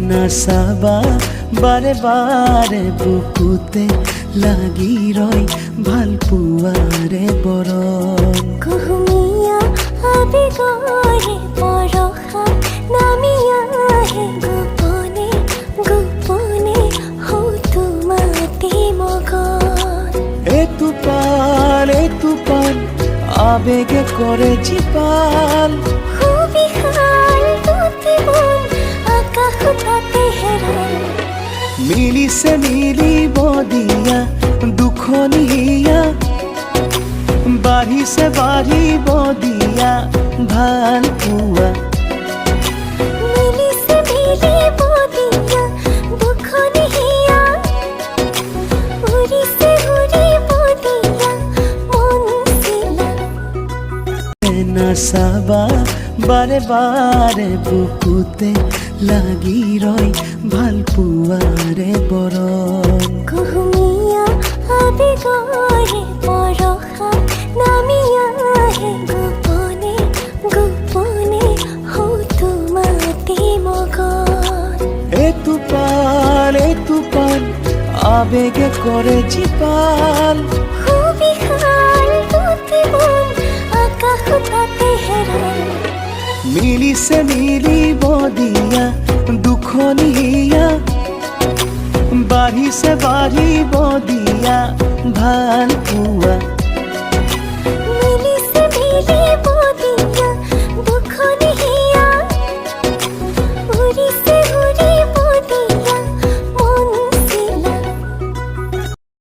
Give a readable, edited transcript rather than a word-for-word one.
নাচাবা বাৰে বাৰে বুকুতে লাগি ৰয় ভাল পোৱাৰে বৰণ কুহুমীয়া আবেগৰে বৰষা নামি আহে গোপনে গোপনে হয়তো মাতি মগন এইটো পান আবেগে কৰে জীপাল সুবিশাল দুটি মন আকাশ তাতে হেৰাল মিলিছে মিলিব দিয়া দুখনি হিয়া বাঢ়িছে বাঢ়িব দিয়া ভাল পোৱা মিলিছে মিলিব দিয়া দুখনি হিয়া উৰিছে উৰিব দিয়া মন চিলা নাচাবা বাৰে বাৰে বুকুতে লাগি ৰয় ভাল পোৱাৰে বৰণ কুহুমীয়া আবেগৰে বৰষা নামি আহে গোপনে গোপনে হয়তো মাতি মগন এইটো পান আবেগে কৰে জীপাল সুবিশাল দুটি মন আকাশ তাতে হেৰাল মিলিছে মিলিব দিয়া দুখনি হিয়া বাঢ়িছে বাঢ়িব দিয়া ভাল পোৱা